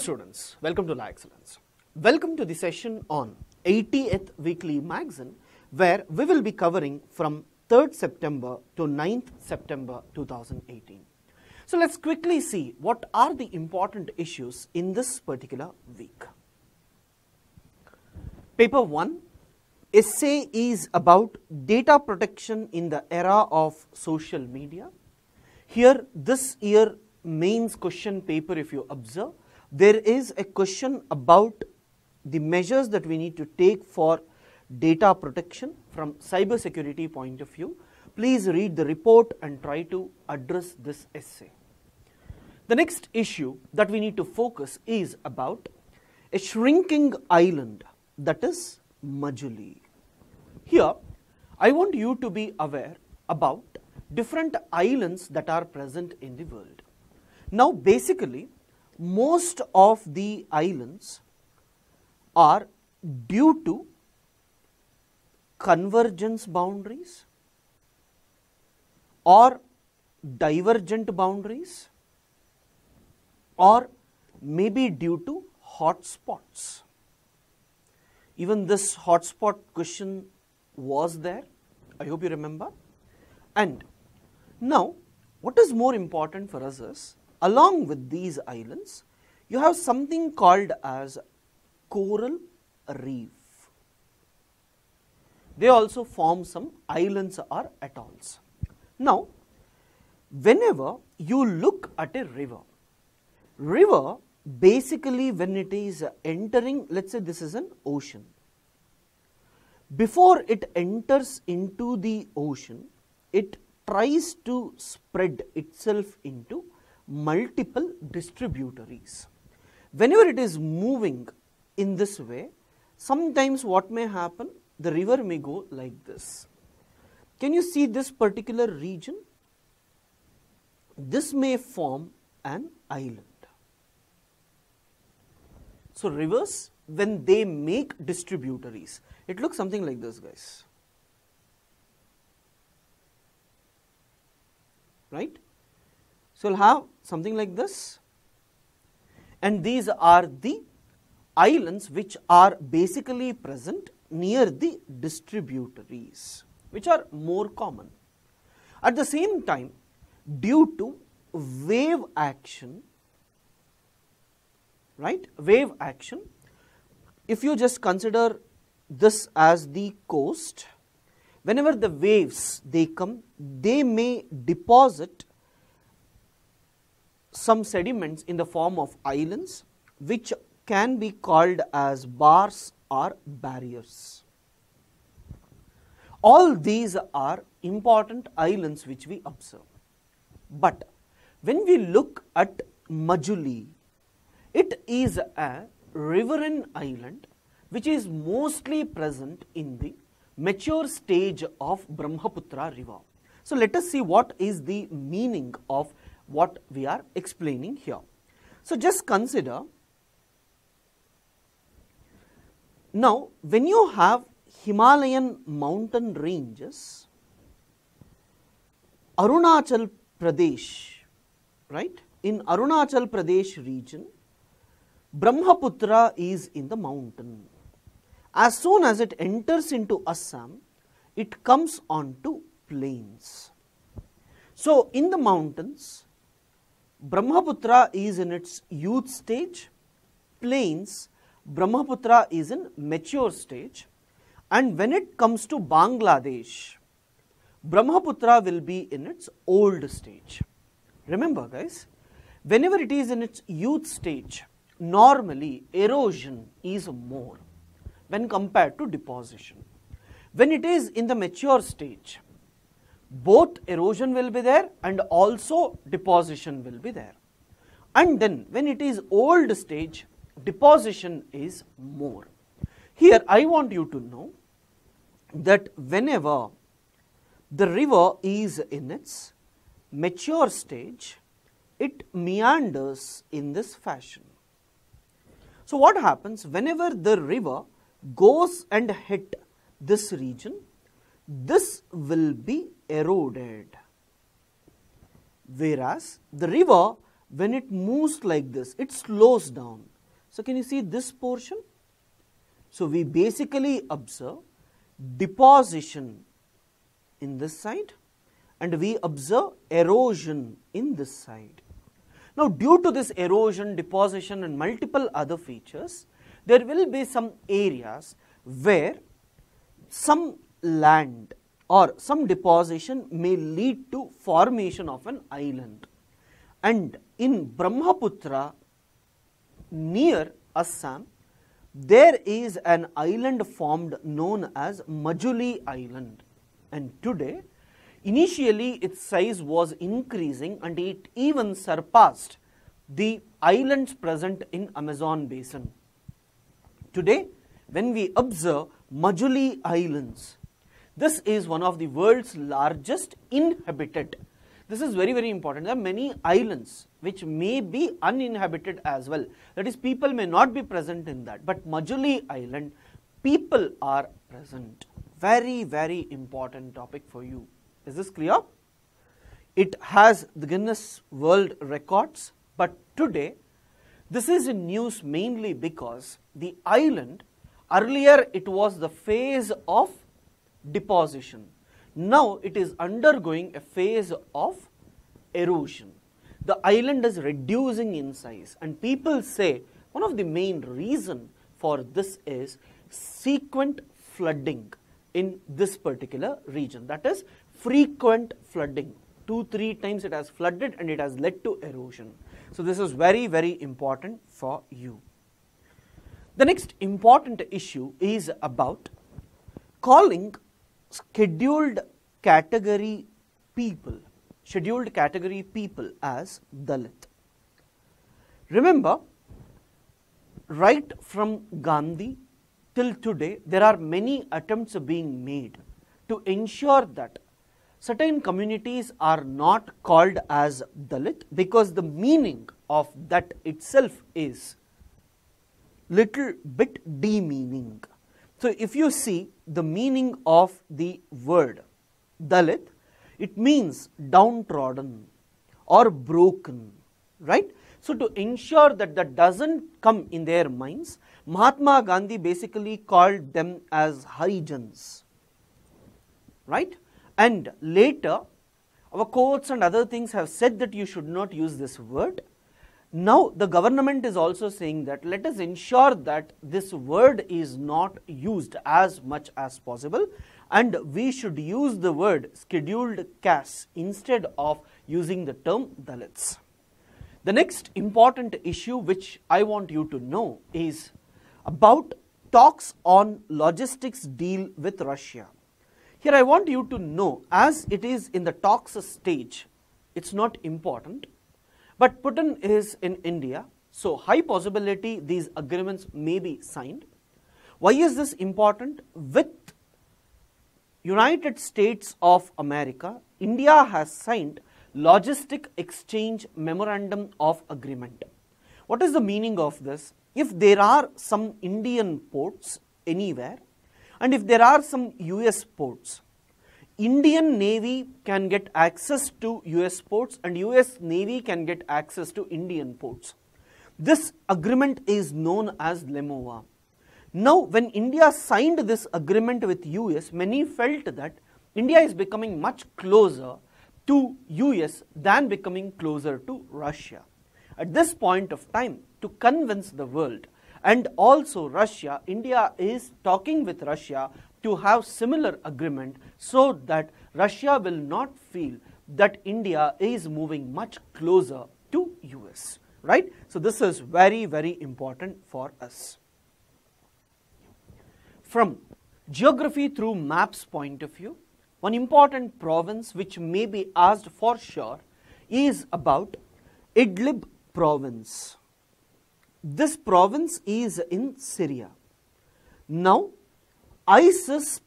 students, welcome to Laex. Welcome to the session on 80th Weekly Magazine, where we will be covering from 3rd September to 9th September 2018. So let's quickly see what are the important issues in this particular week. Paper 1 essay is about data protection in the era of social media. Here, this year mains question paper, if you observe, there is a question about the measures that we need to take for data protection from cyber security point of view. Please read the report and try to address this essay. The next issue that we need to focus is about a shrinking island, that is Majuli. Here, I want you to be aware about different islands that are present in the world. Now, basically, most of the islands are due to convergence boundaries or divergent boundaries, or maybe due to hotspots. Even this hotspot question was there, I hope you remember. And now, what is more important for us is, along with these islands, you have something called as coral reef. They also form some islands or atolls. Now, whenever you look at a river basically when it is entering, let's say this is an ocean. Before it enters into the ocean, it tries to spread itself into multiple distributaries. Whenever it is moving in this way, sometimes what may happen, the river may go like this. Can you see this particular region? This may form an island. So rivers, when they make distributaries, it looks something like this, guys. Right? So you'll have something like this, and these are the islands which are basically present near the distributaries, which are more common. At the same time, due to wave action, right? Wave action, if you just consider this as the coast, whenever the waves they come, they may deposit some sediments in the form of islands, which can be called as bars or barriers. All these are important islands which we observe. But when we look at Majuli, it is a riverine island which is mostly present in the mature stage of Brahmaputra river. So let us see what is the meaning of what we are explaining here. So just consider, now when you have Himalayan mountain ranges, Arunachal Pradesh, right? In Arunachal Pradesh region, Brahmaputra is in the mountain. As soon as it enters into Assam, it comes onto plains. So in the mountains, Brahmaputra is in its youth stage, plains, Brahmaputra is in mature stage, and when it comes to Bangladesh, Brahmaputra will be in its old stage. Remember guys, whenever it is in its youth stage, normally erosion is more when compared to deposition. When it is in the mature stage, both erosion will be there and also deposition will be there. And then when it is old stage, deposition is more. Here I want you to know that whenever the river is in its mature stage, it meanders in this fashion. So what happens whenever the river goes and hit this region, this will be eroded. Whereas the river, when it moves like this, it slows down. So can you see this portion? So we basically observe deposition in this side and we observe erosion in this side. Now due to this erosion, deposition and multiple other features, there will be some areas where some land or some deposition may lead to formation of an island. And in Brahmaputra near Assam, there is an island formed known as Majuli Island, and today initially its size was increasing and it even surpassed the islands present in Amazon basin. Today when we observe Majuli Islands, this is one of the world's largest inhabited. This is very, very important. There are many islands which may be uninhabited as well. That is, people may not be present in that. But Majuli Island, people are present. Very, very important topic for you. Is this clear? It has the Guinness World Records. But today, this is in news mainly because the island, earlier it was the phase of deposition. Now it is undergoing a phase of erosion. The island is reducing in size, and people say one of the main reason for this is frequent flooding in this particular region. That is frequent flooding. 2-3 times it has flooded and it has led to erosion. So this is very, very important for you. The next important issue is about calling scheduled category people as Dalit. Remember, right from Gandhi till today, there are many attempts being made to ensure that certain communities are not called as Dalit, because the meaning of that itself is little bit demeaning. So if you see the meaning of the word Dalit, it means downtrodden or broken, right? So to ensure that that doesn't come in their minds, Mahatma Gandhi basically called them as Harijans, right? And later, our courts and other things have said that you should not use this word. Now the government is also saying that let us ensure that this word is not used as much as possible, and we should use the word scheduled castes instead of using the term Dalits. The next important issue which I want you to know is about talks on logistics deal with Russia. Here I want you to know, as it is in the talks stage, it's not important, but Putin is in India, so high possibility these agreements may be signed. Why is this important? With United States of America, India has signed Logistic Exchange Memorandum of Agreement. What is the meaning of this? If there are some Indian ports anywhere, and if there are some US ports, Indian Navy can get access to US ports and US Navy can get access to Indian ports. This agreement is known as LMOA. Now when India signed this agreement with US, many felt that India is becoming much closer to US than becoming closer to Russia. At this point of time, to convince the world and also Russia, India is talking with Russia to have similar agreement so that Russia will not feel that India is moving much closer to US, right? So this is very, very important for us. From geography through maps point of view, one important province which may be asked for sure is about Idlib province. This province is in Syria. Now, ISIS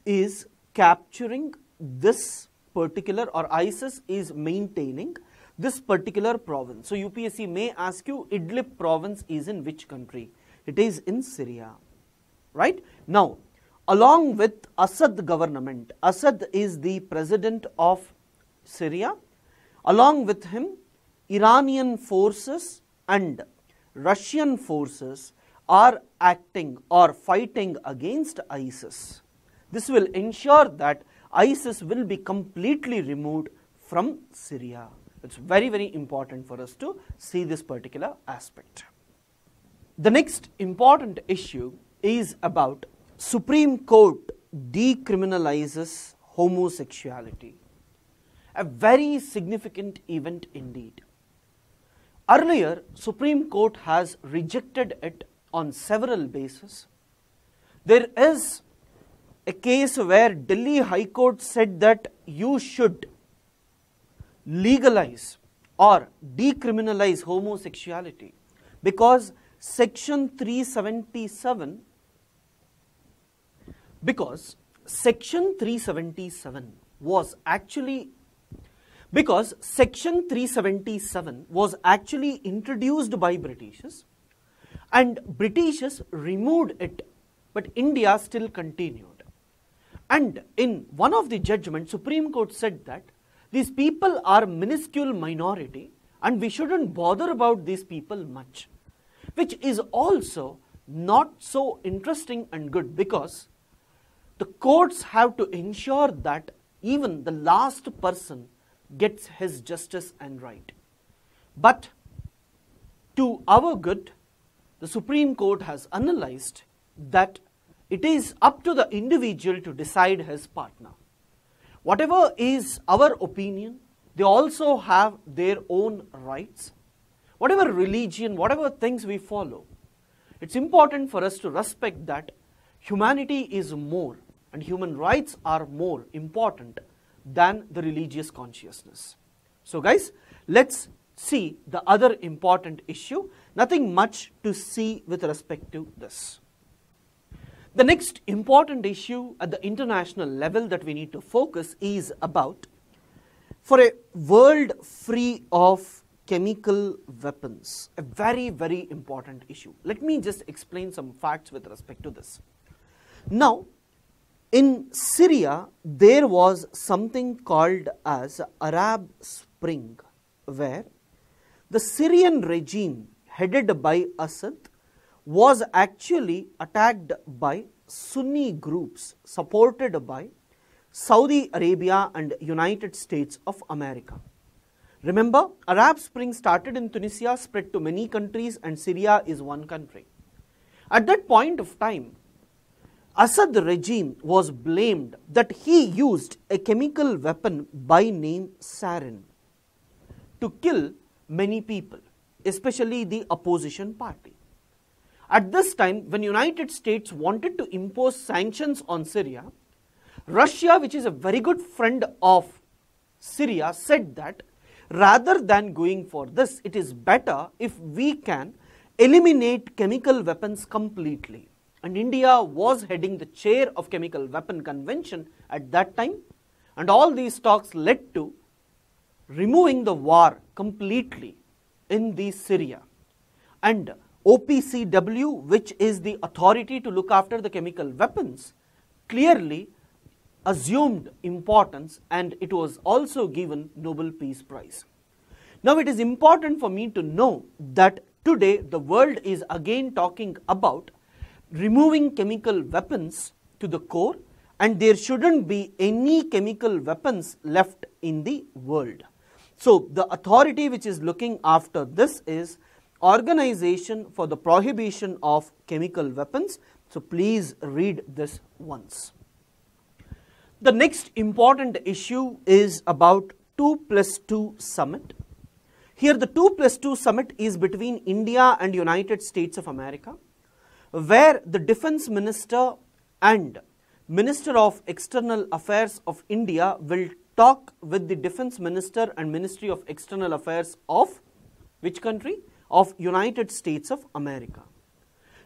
is capturing this particular, or ISIS is maintaining this particular province. So UPSC may ask you, Idlib province is in which country? It is in Syria, right? Now, along with Assad government, Assad is the president of Syria. Along with him, Iranian forces and Russian forces are acting or fighting against ISIS. This will ensure that ISIS will be completely removed from Syria. It's very, very important for us to see this particular aspect. The next important issue is about Supreme Court decriminalizes homosexuality. A very significant event indeed. Earlier, Supreme Court has rejected it on several bases. There is a case where Delhi High Court said that you should legalize or decriminalize homosexuality because Section 377 was actually introduced by Britishers, and Britishers removed it, but India still continued. And in one of the judgments, Supreme Court said that these people are minuscule minority and we shouldn't bother about these people much, which is also not so interesting and good, because the courts have to ensure that even the last person gets his justice and right. But to our good, the Supreme Court has analyzed that it is up to the individual to decide his partner. Whatever is our opinion, they also have their own rights. Whatever religion, whatever things we follow, it's important for us to respect that humanity is more and human rights are more important than the religious consciousness. So guys, let's see the other important issue. Nothing much to see with respect to this. The next important issue at the international level that we need to focus is about, for a world free of chemical weapons, a very, very important issue. Let me just explain some facts with respect to this. Now, in Syria, there was something called as Arab Spring, where the Syrian regime headed by Assad was actually attacked by Sunni groups supported by Saudi Arabia and United States of America. Remember, Arab Spring started in Tunisia, spread to many countries, and Syria is one country. At that point of time, Assad regime was blamed that he used a chemical weapon by name sarin to kill many people, especially the opposition party. At this time, when United States wanted to impose sanctions on Syria, Russia, which is a very good friend of Syria, said that rather than going for this, it is better if we can eliminate chemical weapons completely. And India was heading the chair of Chemical Weapon Convention at that time, and all these talks led to removing the war completely in the Syria. And OPCW, which is the authority to look after the chemical weapons, clearly assumed importance, and it was also given Nobel Peace Prize. Now it is important for me to know that today the world is again talking about removing chemical weapons to the core, and there shouldn't be any chemical weapons left in the world. So the authority which is looking after this is Organization for the Prohibition of Chemical Weapons. So please read this once. The next important issue is about 2+2 summit. Here the 2+2 summit is between India and United States of America, where the Defense Minister and Minister of External Affairs of India will talk with the Defense Minister and Ministry of External Affairs of which country? Of United States of America.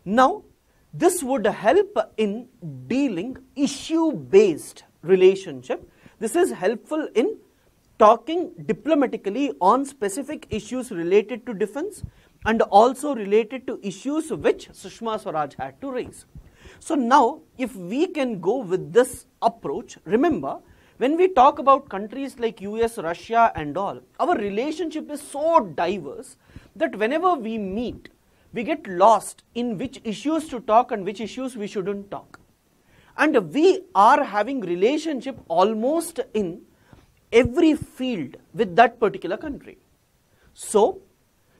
Now, this would help in dealing issue-based relationship. This is helpful in talking diplomatically on specific issues related to defense and also related to issues which Sushma Swaraj had to raise. So now, if we can go with this approach, remember, when we talk about countries like US, Russia and all, our relationship is so diverse that whenever we meet, we get lost in which issues to talk and which issues we shouldn't talk. And we are having relationship almost in every field with that particular country. So,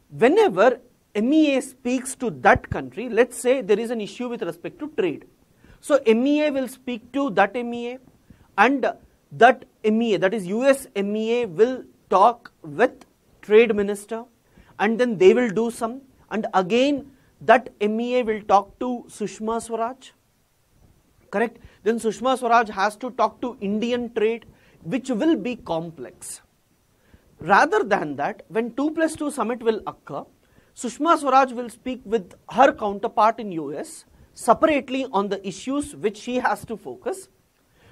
whenever MEA speaks to that country, let's say there is an issue with respect to trade. So, MEA will speak to that MEA, and that MEA, that is US MEA, will talk with trade minister, and then they will do some, and again that MEA will talk to Sushma Swaraj, correct? Then Sushma Swaraj has to talk to Indian trade, which will be complex. Rather than that, when 2+2 summit will occur, Sushma Swaraj will speak with her counterpart in US separately on the issues which she has to focus,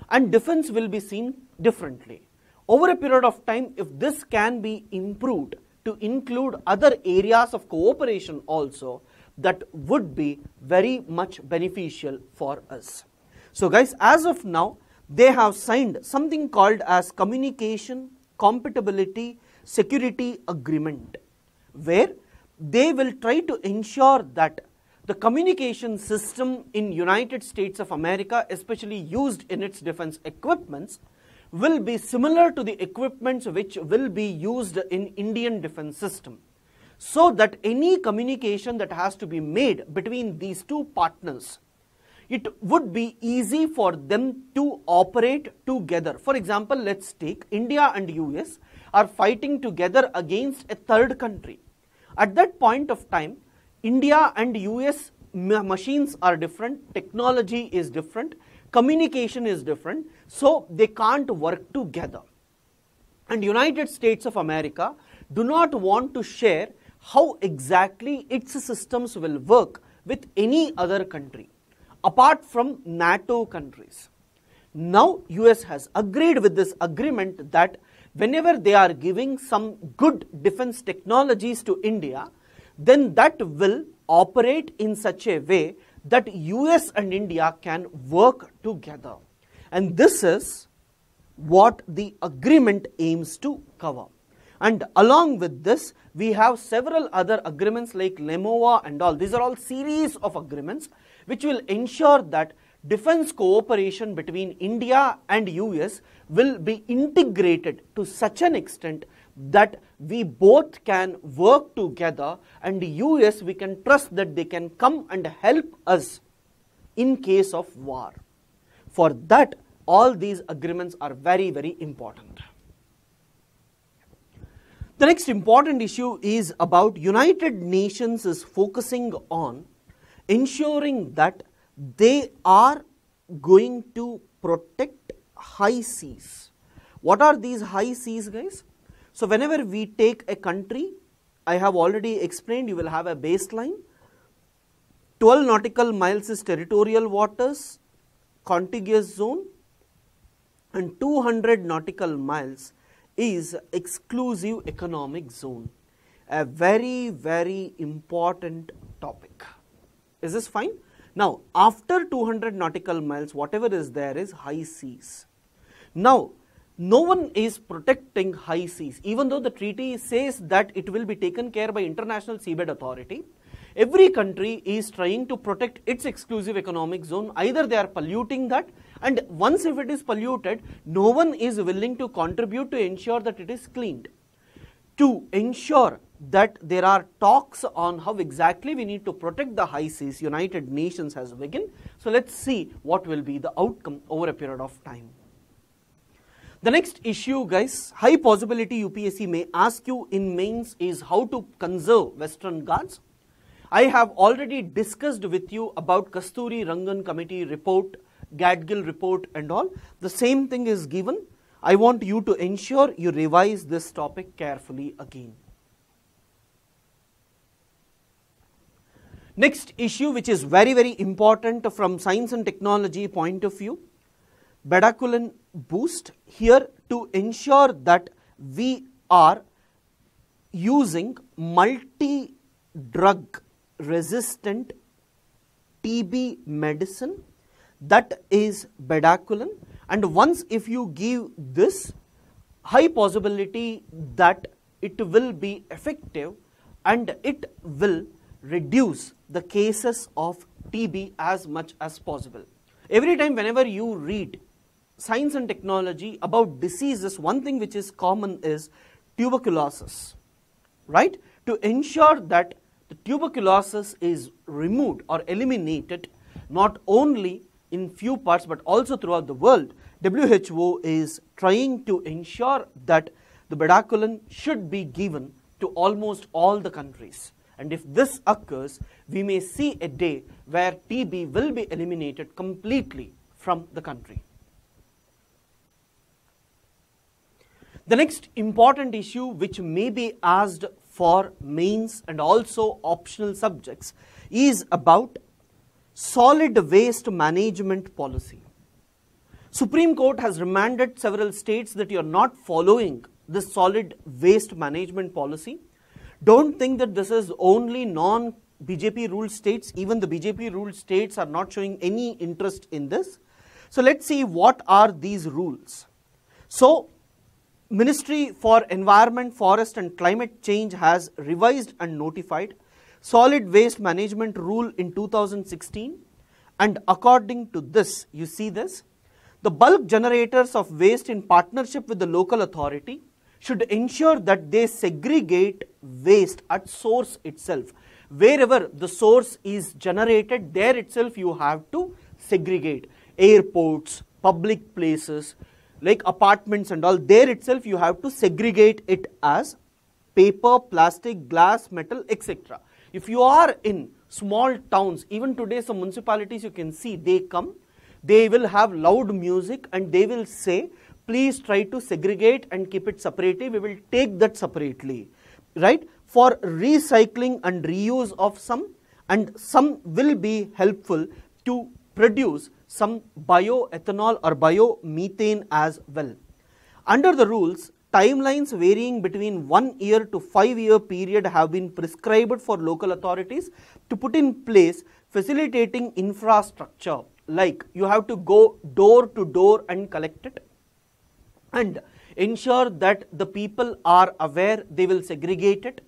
and defense will be seen differently. Over a period of time, if this can be improved to include other areas of cooperation also, that would be very much beneficial for us. So guys, as of now, they have signed something called as Communication Compatibility Security Agreement, where they will try to ensure that the communication system in United States of America, especially used in its defense equipments, will be similar to the equipments which will be used in Indian defense system, so that any communication that has to be made between these two partners, it would be easy for them to operate together. For example, let's take India and US are fighting together against a third country. At that point of time, India and US machines are different, technology is different, communication is different, so they can't work together. And United States of America do not want to share how exactly its systems will work with any other country, apart from NATO countries. Now, US has agreed with this agreement that whenever they are giving some good defense technologies to India, then that will operate in such a way that US and India can work together. And this is what the agreement aims to cover. And along with this, we have several other agreements like LEMOA and all. These are all series of agreements which will ensure that defense cooperation between India and US will be integrated to such an extent that we both can work together, and US, we can trust that they can come and help us in case of war. For that, all these agreements are very, very important. The next important issue is about United Nations is focusing on ensuring that they are going to protect high seas. What are these high seas, guys? So whenever we take a country, I have already explained, you will have a baseline. 12 nautical miles is territorial waters, contiguous zone, and 200 nautical miles is exclusive economic zone. A very, very important topic. Is this fine? Now, after 200 nautical miles, whatever is there is high seas. Now, no one is protecting high seas, even though the treaty says that it will be taken care by International Seabed Authority. Every country is trying to protect its exclusive economic zone. Either they are polluting that, and once if it is polluted, no one is willing to contribute to ensure that it is cleaned. To ensure that there are talks on how exactly we need to protect the high seas, United Nations has begun. So let's see what will be the outcome over a period of time. The next issue, guys, high possibility UPSC may ask you in mains is how to conserve Western Ghats. I have already discussed with you about Kasturi Rangan Committee report, Gadgil report and all. The same thing is given. I want you to ensure you revise this topic carefully again. Next issue, which is very, very important from science and technology point of view, Bedaquiline boost, here to ensure that we are using multi-drug resistant TB medicine, that is Bedaquiline, and once if you give this, high possibility that it will be effective and it will reduce the cases of TB as much as possible. Every time whenever you read science and technology about diseases, one thing which is common is tuberculosis, right? To ensure that the tuberculosis is removed or eliminated, not only in few parts but also throughout the world, WHO is trying to ensure that the Bedaquiline should be given to almost all the countries. And if this occurs, we may see a day where TB will be eliminated completely from the country. The next important issue which may be asked for mains and also optional subjects is about solid waste management policy. Supreme Court has remanded several states that you are not following this solid waste management policy. Don't think that this is only non-BJP ruled states. Even the BJP ruled states are not showing any interest in this. So let's see what are these rules. So Ministry for Environment, Forest and Climate Change has revised and notified solid waste management rule in 2016, and according to this, you see this, the bulk generators of waste in partnership with the local authority should ensure that they segregate waste at source itself. Wherever the source is generated, there itself you have to segregate. Airports, public places, like apartments and all, there itself you have to segregate it as paper, plastic, glass, metal, etc. If you are in small towns, even today some municipalities you can see, they come, they will have loud music and they will say, please try to segregate and keep it separately, we will take that separately, right? For recycling and reuse of some, and some will be helpful to produce some bioethanol or biomethane as well. Under the rules, timelines varying between 1 year to 5 year period have been prescribed for local authorities to put in place facilitating infrastructure, like you have to go door to door and collect it, and ensure that the people are aware, they will segregate it,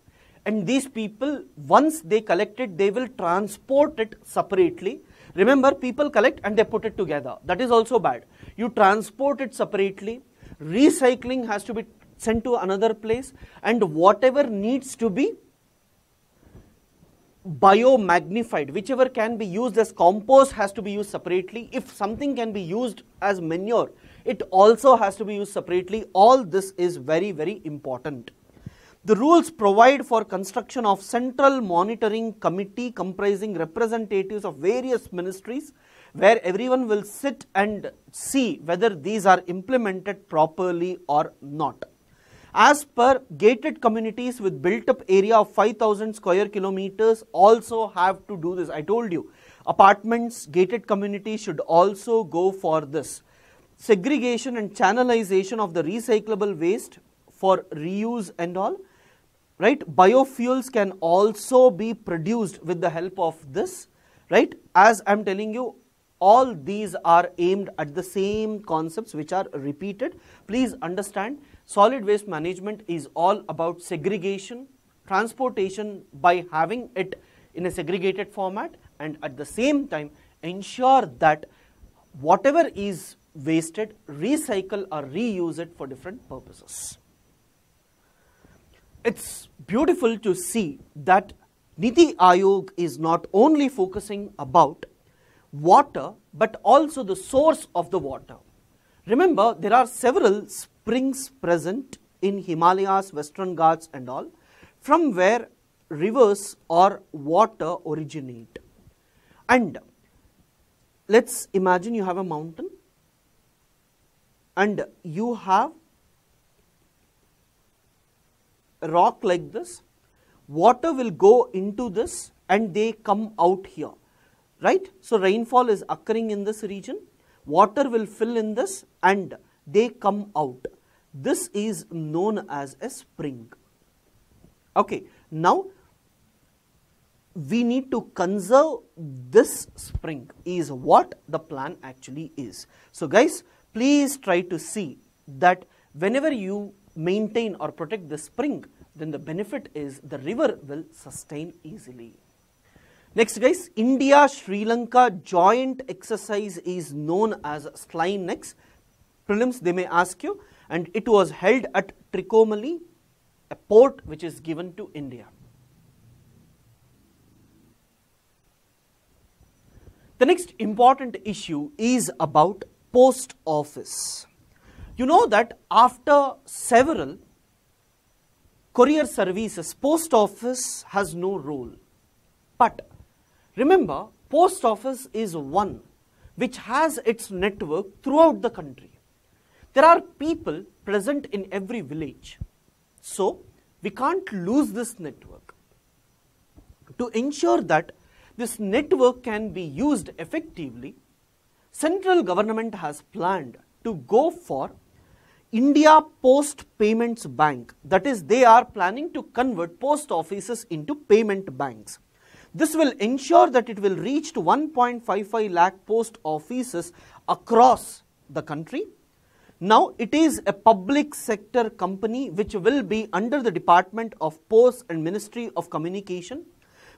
and these people, once they collect it, they will transport it separately. Remember, people collect and they put it together. That is also bad. You transport it separately. Recycling has to be sent to another place, and whatever needs to be biomagnified, whichever can be used as compost has to be used separately. If something can be used as manure, it also has to be used separately. All this is very, very important. The rules provide for construction of central monitoring committee comprising representatives of various ministries, where everyone will sit and see whether these are implemented properly or not. As per, gated communities with built up area of 5,000 square kilometers also have to do this. I told you, apartments, gated communities should also go for this. Segregation and channelization of the recyclable waste for reuse and all. Right, biofuels can also be produced with the help of this, right? As I am telling you, all these are aimed at the same concepts which are repeated. Please understand, solid waste management is all about segregation, transportation by having it in a segregated format, and at the same time ensure that whatever is wasted, recycle or reuse it for different purposes. It's beautiful to see that Niti Aayog is not only focusing about water but also the source of the water. Remember, there are several springs present in Himalayas, Western Ghats and all, from where rivers or water originate. And let's imagine you have a mountain and you have a rock like this. Water will go into this and they come out here, right? So rainfall is occurring in this region, water will fill in this and they come out. This is known as a spring. Okay, now we need to conserve this spring is what the plan actually is. So guys, please try to see that whenever you maintain or protect the spring, then the benefit is the river will sustain easily. Next guys, India-Sri Lanka joint exercise is known as Slynex. Prelims they may ask you, and it was held at Trincomalee, a port which is given to India. The next important issue is about post office. You know that after several courier services, post office has no role. But remember, post office is one which has its network throughout the country. There are people present in every village. So, we can't lose this network. To ensure that this network can be used effectively, central government has planned to go for India Post Payments Bank. That is, they are planning to convert post offices into payment banks. This will ensure that it will reach to 1.55 lakh post offices across the country. Now, it is a public sector company which will be under the Department of Posts and Ministry of Communication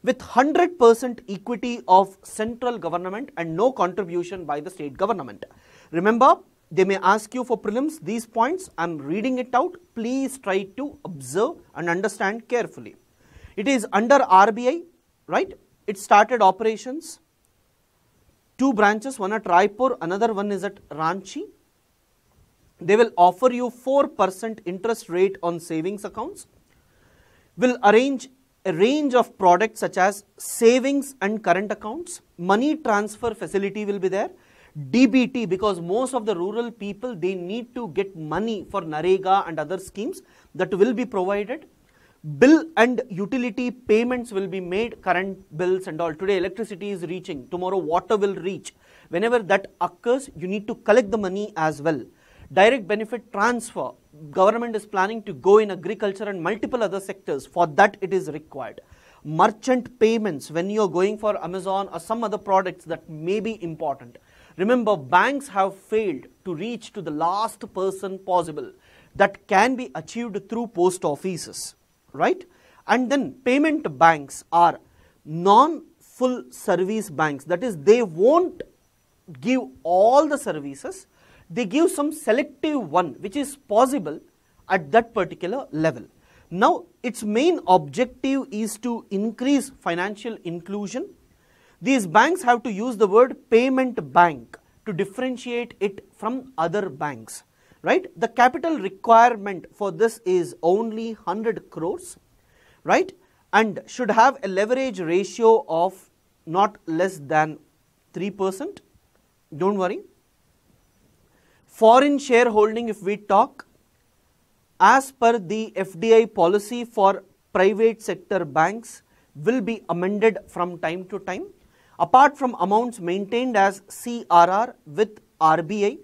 with 100% equity of central government and no contribution by the state government. Remember, they may ask you for prelims these points. I am reading it out. Please try to observe and understand carefully. It is under RBI, right? It started operations. 2 branches, one at Raipur, another one is at Ranchi. They will offer you 4% interest rate on savings accounts. Will arrange a range of products such as savings and current accounts. Money transfer facility will be there. DBT, because most of the rural people, they need to get money for Narega and other schemes, that will be provided. Bill and utility payments will be made, current bills and all. Today electricity is reaching, tomorrow water will reach. Whenever that occurs, you need to collect the money as well. Direct benefit transfer, government is planning to go in agriculture and multiple other sectors. For that it is required. Merchant payments, when you are going for Amazon or some other products that may be important. Remember, banks have failed to reach to the last person possible. That can be achieved through post offices, right? And then payment banks are non-full service banks. That is, they won't give all the services. They give some selective one which is possible at that particular level. Now, its main objective is to increase financial inclusion. These banks have to use the word payment bank to differentiate it from other banks, right? The capital requirement for this is only 100 crores, right? And should have a leverage ratio of not less than 3%. Don't worry. Foreign shareholding, if we talk, as per the FDI policy for private sector banks, will be amended from time to time. Apart from amounts maintained as CRR with RBI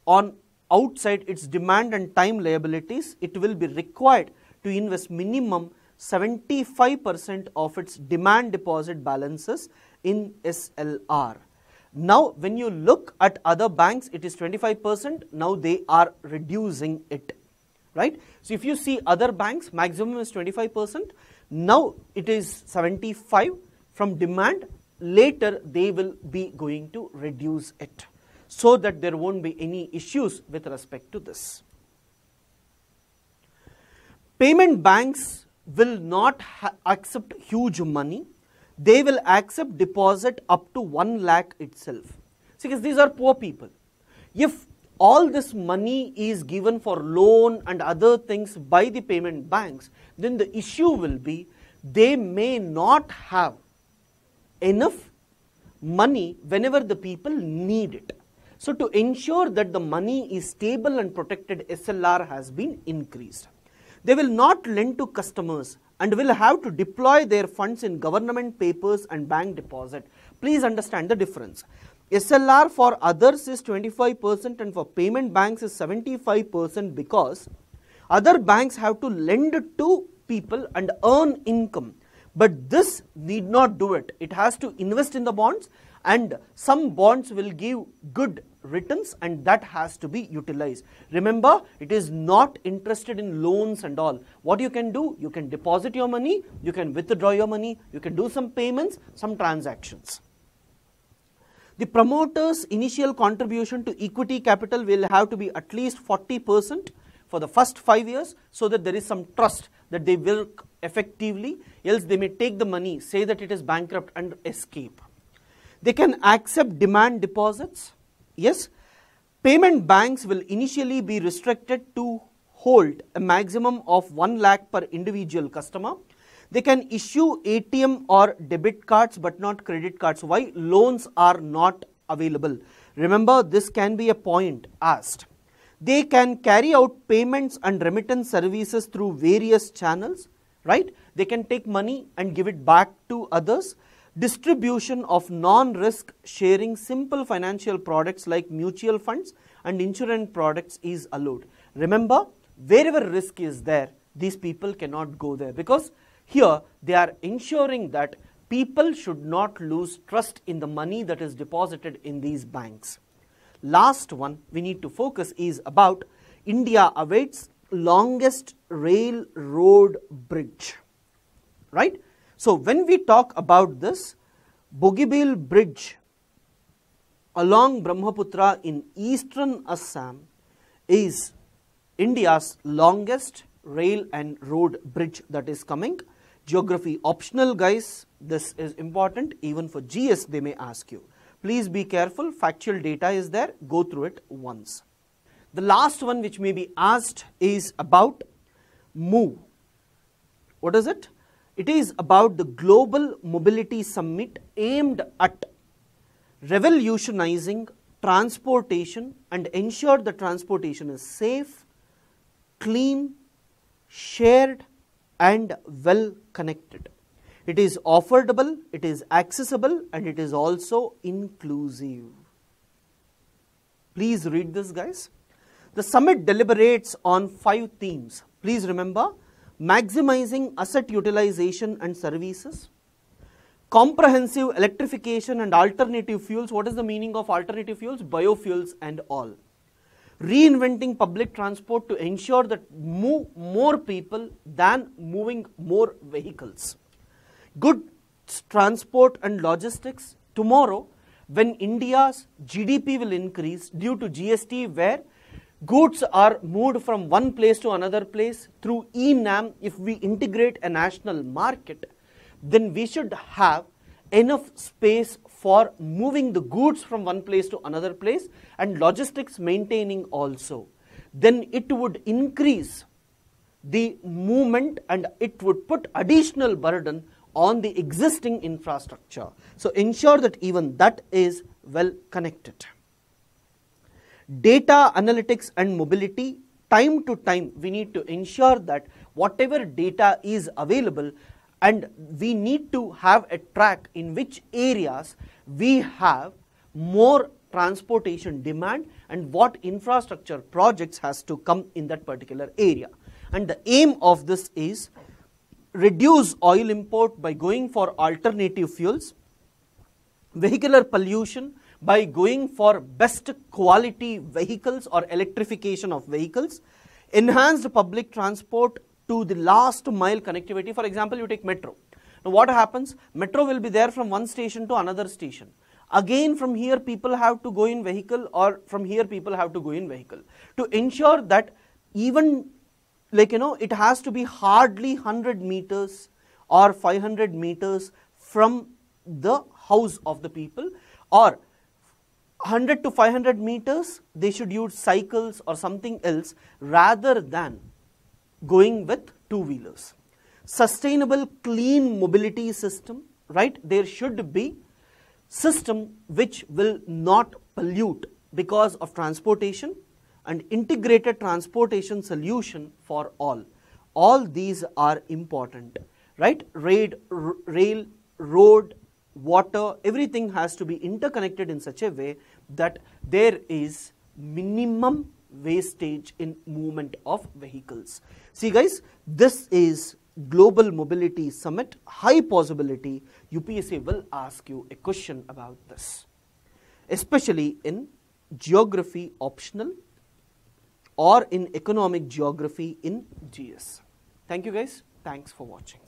on outside its demand and time liabilities, it will be required to invest minimum 75% of its demand deposit balances in SLR. Now, when you look at other banks, it is 25%. Now they are reducing it, right? So if you see other banks, maximum is 25%. Now it is 75% from demand. Later they will be going to reduce it so that there won't be any issues with respect to this. Payment banks will not accept huge money. They will accept deposit up to 1 lakh itself. See, because these are poor people. If all this money is given for loan and other things by the payment banks, then the issue will be they may not have enough money whenever the people need it. So to ensure that the money is stable and protected, SLR has been increased. They will not lend to customers and will have to deploy their funds in government papers and bank deposit. Please understand the difference. SLR for others is 25% and for payment banks is 75% because other banks have to lend to people and earn income. But this need not do it. It has to invest in the bonds and some bonds will give good returns, and that has to be utilized. Remember, it is not interested in loans and all. What you can do, you can deposit your money, you can withdraw your money, you can do some payments, some transactions. The promoter's initial contribution to equity capital will have to be at least 40% for the first 5 years, so that there is some trust that they will effectively, else they may take the money, say that it is bankrupt and escape. They can accept demand deposits. Yes, payment banks will initially be restricted to hold a maximum of 1 lakh per individual customer. They can issue ATM or debit cards but not credit cards. Why? Loans are not available. Remember, this can be a point asked. They can carry out payments and remittance services through various channels, right? They can take money and give it back to others. Distribution of non-risk sharing simple financial products like mutual funds and insurance products is allowed. Remember, wherever risk is there, these people cannot go there, because here they are ensuring that people should not lose trust in the money that is deposited in these banks. Last one we need to focus is about India awaits longest railroad bridge, right? So when we talk about this, Bogibeel Bridge along Brahmaputra in eastern Assam is India's longest rail and road bridge that is coming. Geography optional, guys. This is important. Even for GS they may ask you. Please be careful. Factual data is there. Go through it once. The last one which may be asked is about MOVE. What is it? It is about the Global Mobility Summit aimed at revolutionizing transportation and ensure the transportation is safe, clean, shared and well connected. It is affordable, it is accessible, and it is also inclusive. Please read this, guys. The summit deliberates on 5 themes. Please remember, maximizing asset utilization and services, comprehensive electrification and alternative fuels. What is the meaning of alternative fuels? Biofuels and all. Reinventing public transport to ensure that move more people than moving more vehicles. Goods transport and logistics. Tomorrow, when India's GDP will increase due to GST, where goods are moved from one place to another place through e-NAM, if we integrate a national market, then we should have enough space for moving the goods from one place to another place and logistics maintaining also. Then it would increase the movement and it would put additional burden on the existing infrastructure. So ensure that even that is well connected. Data analytics and mobility, time to time we need to ensure that whatever data is available, and we need to have a track in which areas we have more transportation demand and what infrastructure projects has to come in that particular area. And the aim of this is reduce oil import by going for alternative fuels, vehicular pollution by going for best quality vehicles or electrification of vehicles, enhanced public transport to the last mile connectivity. For example, you take metro. Now what happens? Metro will be there from one station to another station. Again from here people have to go in vehicle, or from here people have to go in vehicle. To ensure that even it has to be hardly 100 meters or 500 meters from the house of the people, or 100 to 500 meters they should use cycles or something else rather than going with two-wheelers. Sustainable clean mobility system, right? There should be system which will not pollute because of transportation, and integrated transportation solution for all. All these are important, right? Rail, road, water, everything has to be interconnected in such a way that there is minimum wastage in movement of vehicles. See guys, this is Global Mobility Summit, high possibility UPSC will ask you a question about this, especially in geography optional or in economic geography in GS. Thank you guys. Thanks for watching.